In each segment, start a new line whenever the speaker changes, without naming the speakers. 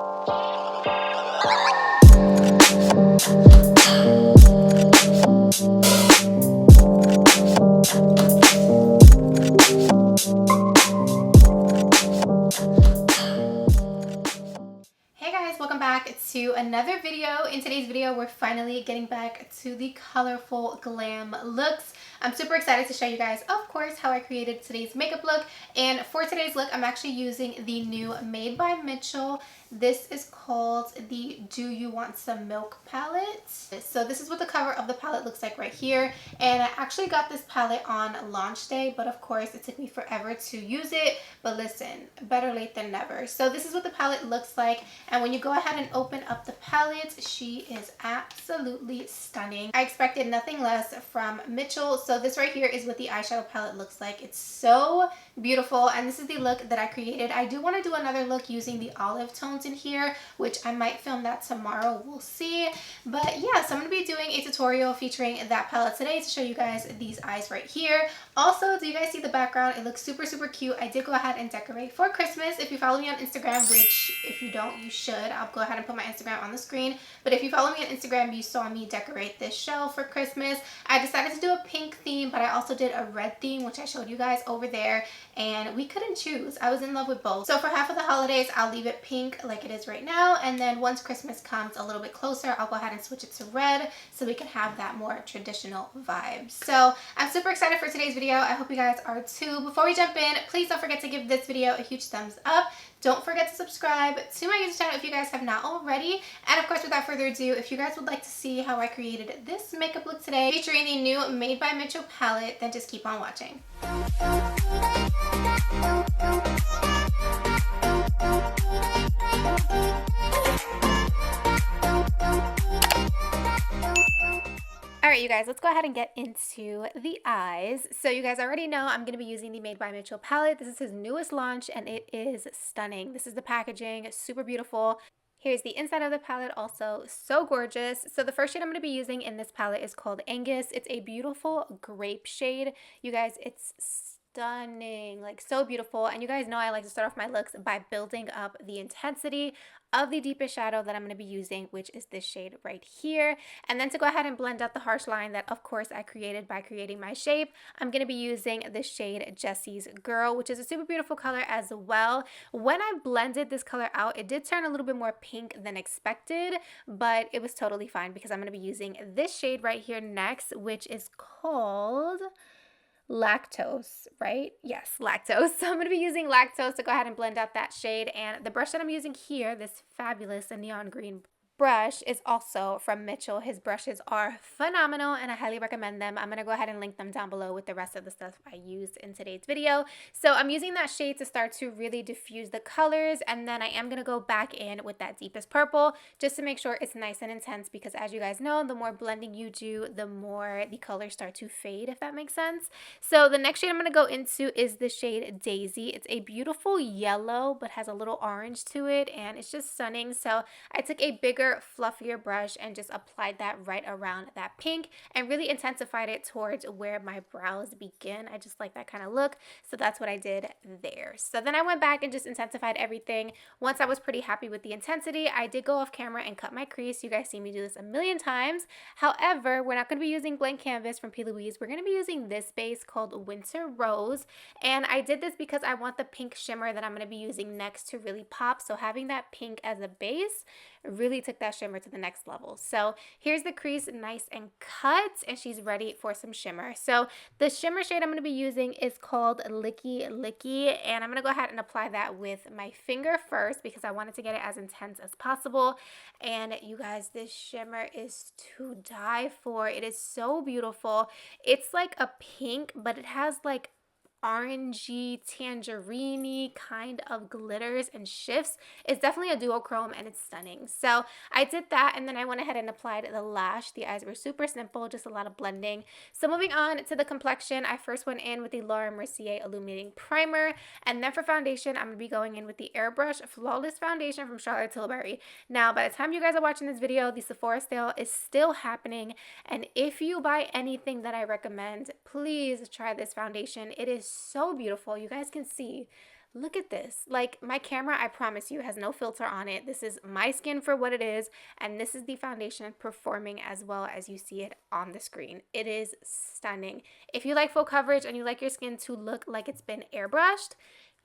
Hey guys, welcome back to another video. In today's video, we're finally getting back to the colorful glam looks. I'm super excited to show you guys, of course, how I created today's makeup look. And for today's look, I'm actually using the new Made by Mitchell. This is called the Do You Want Some Milk palette. So this is what the cover of the palette looks like right here. And I actually got this palette on launch day, but of course it took me forever to use it. But listen, better late than never. So this is what the palette looks like. And when you go ahead and open up the palette, she is absolutely stunning. I expected nothing less from Mitchell. So this right here is what the eyeshadow palette looks like. It's so beautiful, and this is the look that I created. I do want to do another look using the olive tones in here, which I might film that tomorrow. We'll see. But yeah, so I'm going to be doing a tutorial featuring that palette today to show you guys these eyes right here. Also, do you guys see the background? It looks super, super cute. I did go ahead and decorate for Christmas. If you follow me on Instagram, which if you don't, you should. I'll go ahead and put my Instagram on the screen. But if you follow me on Instagram, you saw me decorate this shelf for Christmas. I decided to do a pink theme, but I also did a red theme, which I showed you guys over there. And we couldn't choose. I was in love with both. So for half of the holidays, I'll leave it pink like it is right now. And then once Christmas comes a little bit closer, I'll go ahead and switch it to red so we can have that more traditional vibe. So I'm super excited for today's video. I hope you guys are too. Before we jump in, please don't forget to give this video a huge thumbs up. Don't forget to subscribe to my YouTube channel if you guys have not already. And of course, without further ado, if you guys would like to see how I created this makeup look today featuring the new Made by Mitchell palette, then just keep on watching. Alright, you guys, let's go ahead and get into the eyes. So you guys already know I'm going to be using the Made by Mitchell palette. This is his newest launch and it is stunning. This is the packaging, super beautiful. Here's the inside of the palette, also so gorgeous. So the first shade I'm going to be using in this palette is called Angus. It's a beautiful grape shade. You guys, it's stunning, like so beautiful. And you guys know I like to start off my looks by building up the intensity of the deepest shadow that I'm going to be using, which is this shade right here. And then to go ahead and blend out the harsh line that of course I created by creating my shape, I'm going to be using the shade Jessie's Girl, which is a super beautiful color as well. When I blended this color out, it did turn a little bit more pink than expected, but it was totally fine because I'm going to be using this shade right here next, which is called Lactose, right? Yes, Lactose. So I'm going to be using Lactose to go ahead and blend out that shade. And the brush that I'm using here, this fabulous neon green brush, is also from Mitchell. His brushes are phenomenal and I highly recommend them. I'm going to go ahead and link them down below with the rest of the stuff I used in today's video. So I'm using that shade to start to really diffuse the colors, and then I am going to go back in with that deepest purple just to make sure it's nice and intense, because as you guys know, the more blending you do, the more the colors start to fade, if that makes sense. So the next shade I'm going to go into is the shade Daisy. It's a beautiful yellow but has a little orange to it and it's just stunning. So I took a bigger, fluffier brush and just applied that right around that pink and really intensified it towards where my brows begin. I just like that kind of look, so that's what I did there. So then I went back and just intensified everything. Once I was pretty happy with the intensity, I did go off camera and cut my crease. You guys see me do this a million times. However, we're not going to be using blank canvas from P.LOUISE. We're going to be using this base called Winter Rose, and I did this because I want the pink shimmer that I'm going to be using next to really pop. So having that pink as a base really took that shimmer to the next level. So here's the crease, nice and cut, and she's ready for some shimmer. So the shimmer shade I'm going to be using is called Licky Licky, and I'm going to go ahead and apply that with my finger first because I wanted to get it as intense as possible. And you guys, this shimmer is to die for. It is so beautiful. It's like a pink, but it has like orangey, tangerine kind of glitters and shifts. It's definitely a duochrome and it's stunning. So I did that, and then I went ahead and applied the lash. The eyes were super simple, just a lot of blending. So moving on to the complexion, I first went in with the Mercier Illuminating Primer, and then for foundation, I'm going to be going in with the Airbrush Flawless Foundation from Charlotte Tilbury. Now, by the time you guys are watching this video, the Sephora sale is still happening, and if you buy anything that I recommend, please try this foundation. It is so beautiful. You guys can see, Look at this. Like, my camera, I promise you, has no filter on it. This is my skin for what it is, and this is the foundation performing as well as you see it on the screen. It is stunning. If you like full coverage and you like your skin to look like it's been airbrushed,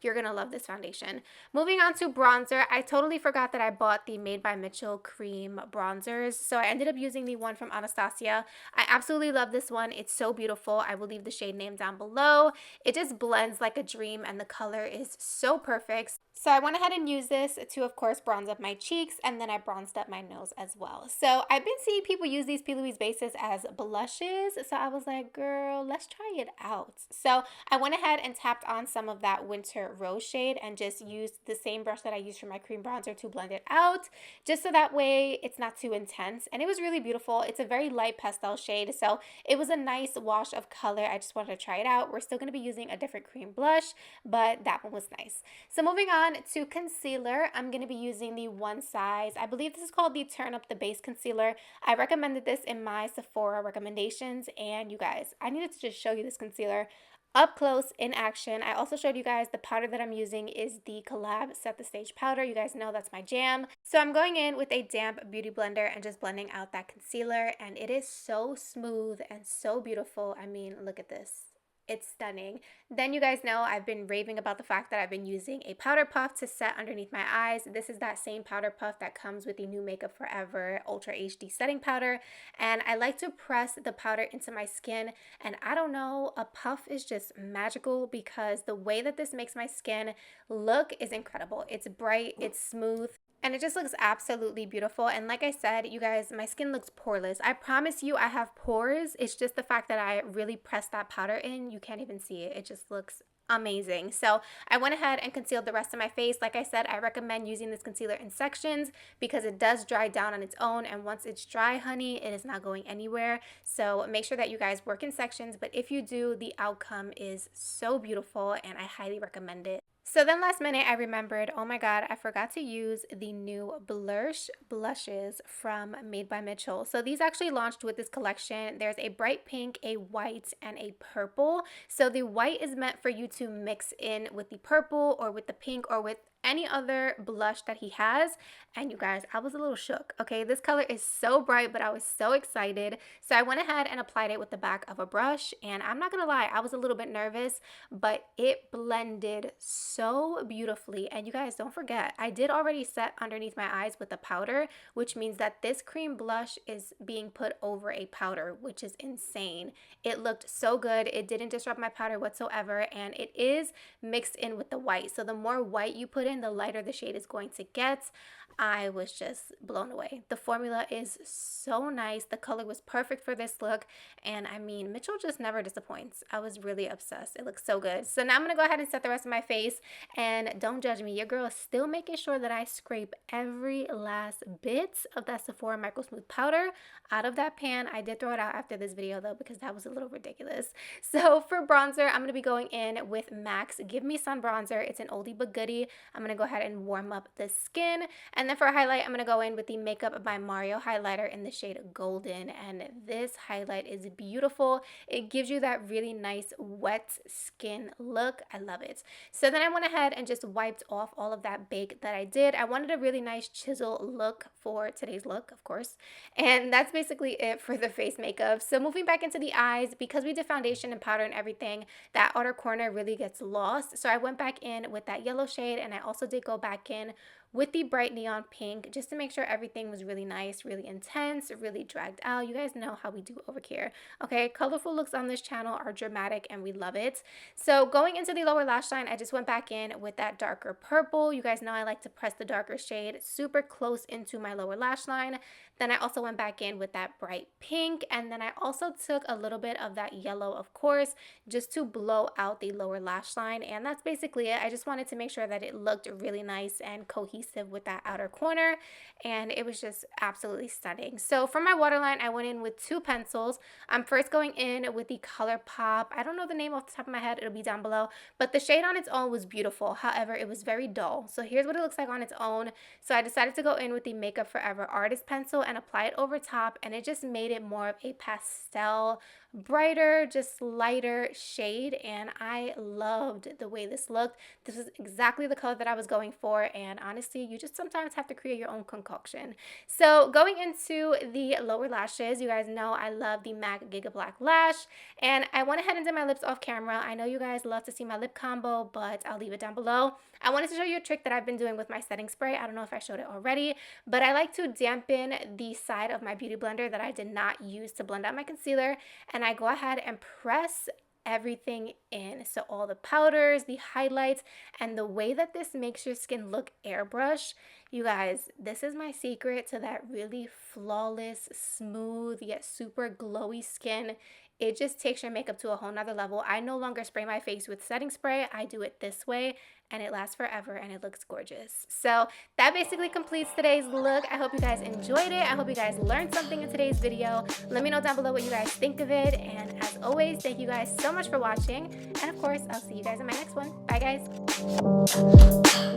you're gonna love this foundation. Moving on to bronzer, I totally forgot that I bought the Made by Mitchell cream bronzers, so I ended up using the one from Anastasia. I absolutely love this one. It's so beautiful. I will leave the shade name down below. It just blends like a dream, and the color is so perfect. So I went ahead and used this to, of course, bronze up my cheeks, and then I bronzed up my nose as well. So I've been seeing people use these P.LOUISE bases as blushes, so I was like, girl, let's try it out. So I went ahead and tapped on some of that Winter Rose shade and just used the same brush that I used for my cream bronzer to blend it out, just so that way it's not too intense. And it was really beautiful. It's a very light pastel shade, so it was a nice wash of color. I just wanted to try it out. We're still going to be using a different cream blush, but that one was nice. So moving on to concealer, I'm going to be using the ONESIZE. I believe this is called the Turn Up the Base Concealer. I recommended this in my Sephora recommendations, and you guys, I needed to just show you this concealer up close in action. I also showed you guys the powder that I'm using is the Collab Set the Stage powder. You guys know that's my jam. So I'm going in with a damp beauty blender and just blending out that concealer, and it is so smooth and so beautiful. I mean, look at this. It's stunning. Then you guys know I've been raving about the fact that I've been using a powder puff to set underneath my eyes. This is that same powder puff that comes with the new Makeup Forever Ultra HD setting powder, and I like to press the powder into my skin, and I don't know, a puff is just magical because the way that this makes my skin look is incredible. It's bright, it's smooth, and it just looks absolutely beautiful. And like I said, you guys, my skin looks poreless. I promise you I have pores. It's just the fact that I really pressed that powder in. You can't even see it. It just looks amazing. So I went ahead and concealed the rest of my face. Like I said, I recommend using this concealer in sections because it does dry down on its own. And once it's dry, honey, it is not going anywhere. So make sure that you guys work in sections. But if you do, the outcome is so beautiful and I highly recommend it. So then last minute I remembered, oh my god, I forgot to use the new BLURSH blushes from Made by Mitchell. So these actually launched with this collection. There's a bright pink, a white, and a purple. So the white is meant for you to mix in with the purple or with the pink or with any other blush that he has. And you guys, I was a little shook. Okay, this color is so bright, but I was so excited. So I went ahead and applied it with the back of a brush, and I'm not gonna lie, I was a little bit nervous, but it blended so beautifully. And you guys, don't forget, I did already set underneath my eyes with the powder, which means that this cream blush is being put over a powder, which is insane. It looked so good. It didn't disrupt my powder whatsoever, and it is mixed in with the white. So the more white you put in, the lighter the shade is going to get. I was just blown away. The formula is so nice. The color was perfect for this look. And I mean, Mitchell just never disappoints. I was really obsessed. It looks so good. So now I'm going to go ahead and set the rest of my face. And don't judge me. Your girl is still making sure that I scrape every last bit of that Sephora Micro Smooth powder out of that pan. I did throw it out after this video though because that was a little ridiculous. So for bronzer, I'm going to be going in with MAC's Give Me Sun Bronzer. It's an oldie but goodie. I'm going to go ahead and warm up the skin. And then for a highlight, I'm going to go in with the Makeup by Mario highlighter in the shade Golden. And this highlight is beautiful. It gives you that really nice wet skin look. I love it. So then I went ahead and just wiped off all of that bake that I did. I wanted a really nice chisel look for today's look, of course. And that's basically it for the face makeup. So moving back into the eyes, because we did foundation and powder and everything, that outer corner really gets lost. So I went back in with that yellow shade, and I also did go back in with the bright neon pink just to make sure everything was really nice, really intense, really dragged out. You guys know how we do over here. Okay, colorful looks on this channel are dramatic and we love it. So going into the lower lash line, I just went back in with that darker purple. You guys know I like to press the darker shade super close into my lower lash line. Then I also went back in with that bright pink, and then I also took a little bit of that yellow, of course, just to blow out the lower lash line. And that's basically it. I just wanted to make sure that it looked really nice and cohesive cohesive with that outer corner, and it was just absolutely stunning. So for my waterline, I went in with 2 pencils. I'm first going in with the ColourPop. I don't know the name off the top of my head, it'll be down below, but the shade on its own was beautiful. However, it was very dull. So here's what it looks like on its own. So I decided to go in with the Makeup Forever Artist Pencil and apply it over top, and it just made it more of a pastel, brighter, just lighter shade, and I loved the way this looked. This was exactly the color that I was going for, and honestly, you just sometimes have to create your own concoction. So going into the lower lashes, you guys know I love the MAC Giga Black Lash, and I went ahead and did my lips off camera. I know you guys love to see my lip combo, but I'll leave it down below. I wanted to show you a trick that I've been doing with my setting spray. I don't know if I showed it already, but I like to dampen the side of my beauty blender that I did not use to blend out my concealer, and I go ahead and press everything in. So all the powders, the highlights, and the way that this makes your skin look airbrush, you guys, this is my secret to that really flawless, smooth, yet super glowy skin. It just takes your makeup to a whole nother level. I no longer spray my face with setting spray. I do it this way, and it lasts forever, and it looks gorgeous. So that basically completes today's look. I hope you guys enjoyed it. I hope you guys learned something in today's video. Let me know down below what you guys think of it. And as always, thank you guys so much for watching. And of course, I'll see you guys in my next one. Bye, guys.